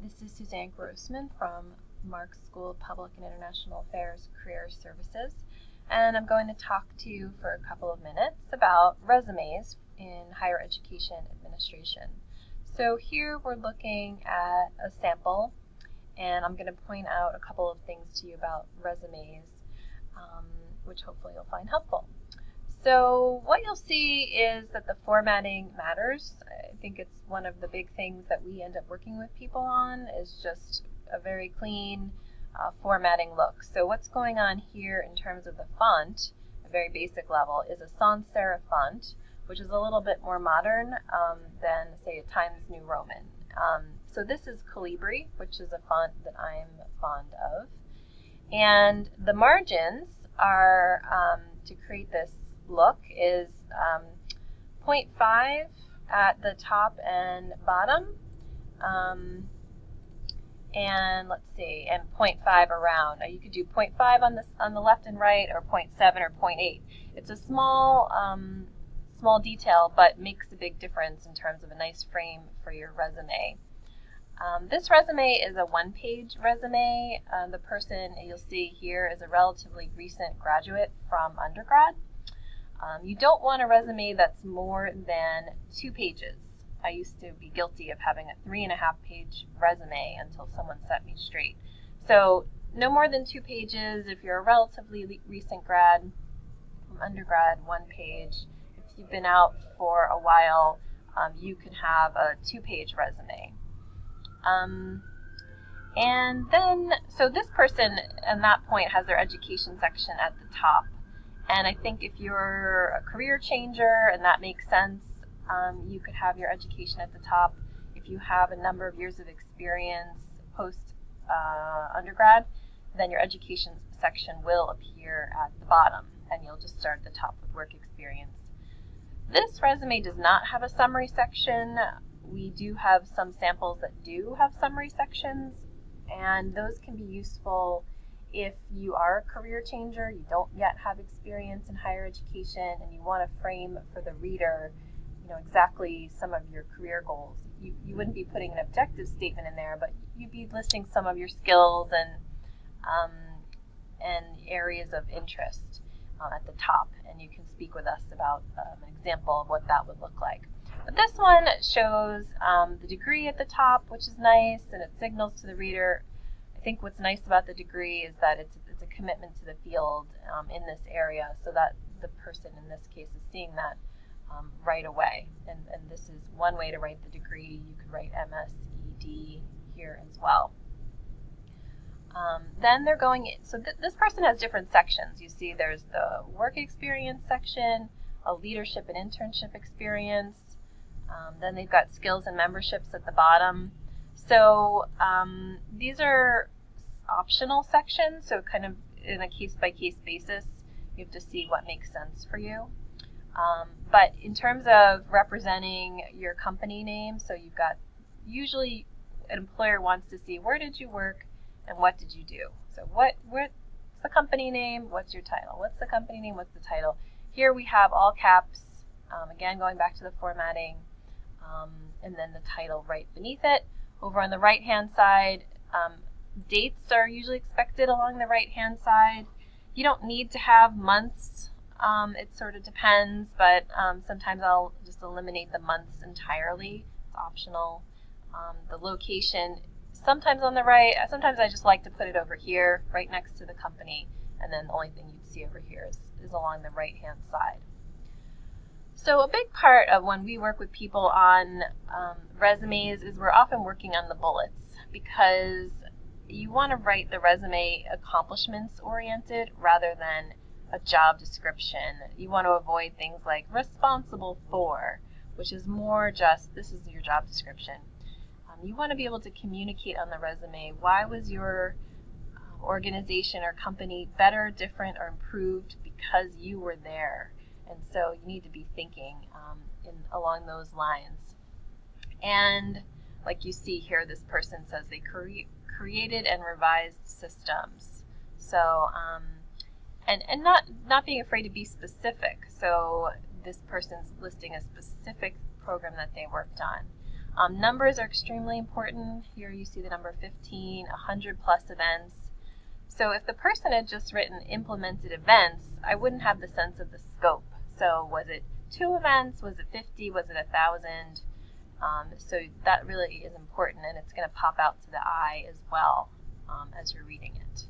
This is Suzanne Grossman from Marxe School of Public and International Affairs Career Services, and I'm going to talk to you for a couple of minutes about resumes in higher education administration. So here we're looking at a sample, and I'm going to point out a couple of things to you about resumes, which hopefully you'll find helpful. So what you'll see is that the formatting matters. I think it's one of the big things that we end up working with people on is just a very clean formatting look. So what's going on here in terms of the font, a very basic level, is a sans serif font, which is a little bit more modern than, say, a Times New Roman. So this is Calibri, which is a font that I'm fond of. And the margins are, to create this look, is 0.5 at the top and bottom, and let's see, and 0.5 around. Now you could do 0.5 on the left and right, or 0.7 or 0.8. It's a small detail, but makes a big difference in terms of a nice frame for your resume. This resume is a one-page resume. The person you'll see here is a relatively recent graduate from undergrad. You don't want a resume that's more than 2 pages. I used to be guilty of having a 3.5-page resume until someone set me straight. So no more than 2 pages. If you're a relatively recent grad from undergrad, 1 page. If you've been out for a while, you can have a 2-page resume. And then, so this person at that point has their education section at the top. And I think if you're a career changer, and that makes sense, you could have your education at the top. If you have a number of years of experience post undergrad, then your education section will appear at the bottom, and you'll just start at the top with work experience. This resume does not have a summary section. We do have some samples that do have summary sections, and those can be useful if you are a career changer, you don't yet have experience in higher education, and you want to frame for the reader, exactly some of your career goals. You wouldn't be putting an objective statement in there, but you'd be listing some of your skills and areas of interest at the top, and you can speak with us about an example of what that would look like. But this one shows the degree at the top, which is nice, and it signals to the reader. I think what's nice about the degree is that it's a commitment to the field in this area, so that the person in this case is seeing that right away. And this is one way to write the degree. You could write MS.Ed here as well. Then they're going in. So this person has different sections. You see there's the work experience section, a leadership and internship experience. Then they've got skills and memberships at the bottom. So these are optional sections, so kind of in a case-by-case basis, you have to see what makes sense for you. But in terms of representing your company name, so you've got, usually an employer wants to see where did you work and what did you do. So what's the company name, what's your title? What's the company name, what's the title? Here we have all caps, again going back to the formatting, and then the title right beneath it. Over on the right-hand side, dates are usually expected along the right-hand side. You don't need to have months. It sort of depends, but sometimes I'll just eliminate the months entirely. It's optional. The location, sometimes on the right. Sometimes I just like to put it over here, right next to the company, and then the only thing you'd see over here is along the right-hand side. So a big part of when we work with people on resumes is we're often working on the bullets, because you want to write the resume accomplishments oriented rather than a job description. You want to avoid things like responsible for, which is more just, this is your job description. You want to be able to communicate on the resume, why was your organization or company better, different, or improved because you were there. And so you need to be thinking along those lines. And like you see here, this person says they created and revised systems. So, and not being afraid to be specific. So this person's listing a specific program that they worked on. Numbers are extremely important. Here you see the number 15, 100 plus events. So if the person had just written implemented events, I wouldn't have the sense of the scope. So was it 2 events? Was it 50? Was it 1,000? So that really is important, and it's going to pop out to the eye as well as you're reading it.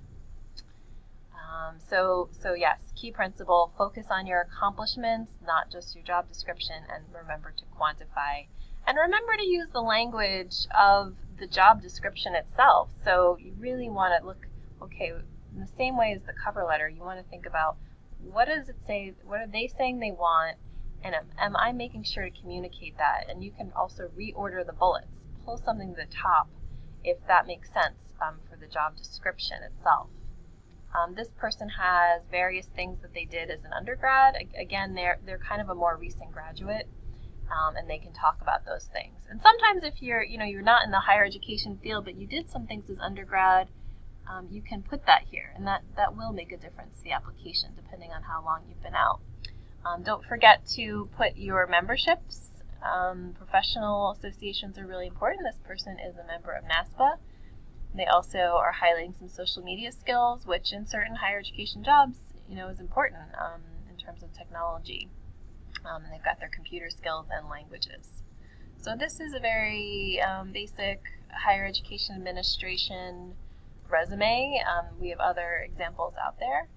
So yes, key principle, focus on your accomplishments, not just your job description, and remember to quantify. And remember to use the language of the job description itself. So you really want to look, okay, in the same way as the cover letter, you want to think about what does it say, what are they saying they want, and am I making sure to communicate that? And you can also reorder the bullets, pull something to the top if that makes sense for the job description itself. This person has various things that they did as an undergrad. Again, they're kind of a more recent graduate, and they can talk about those things. And sometimes if you're not in the higher education field, but you did some things as undergrad, you can put that here, and that will make a difference to the application depending on how long you've been out. Don't forget to put your memberships. Professional associations are really important. This person is a member of NASPA. They also are highlighting some social media skills, which in certain higher education jobs, is important in terms of technology. And they've got their computer skills and languages. So this is a very basic higher education administration resume. We have other examples out there,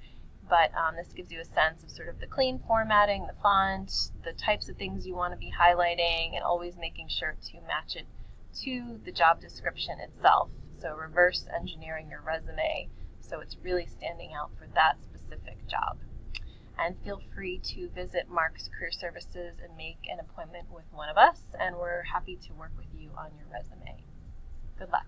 but this gives you a sense of sort of the clean formatting, the font, the types of things you want to be highlighting, and always making sure to match it to the job description itself. So reverse engineering your resume so it's really standing out for that specific job. And feel free to visit Marxe Career Services and make an appointment with one of us, and we're happy to work with you on your resume. Good luck.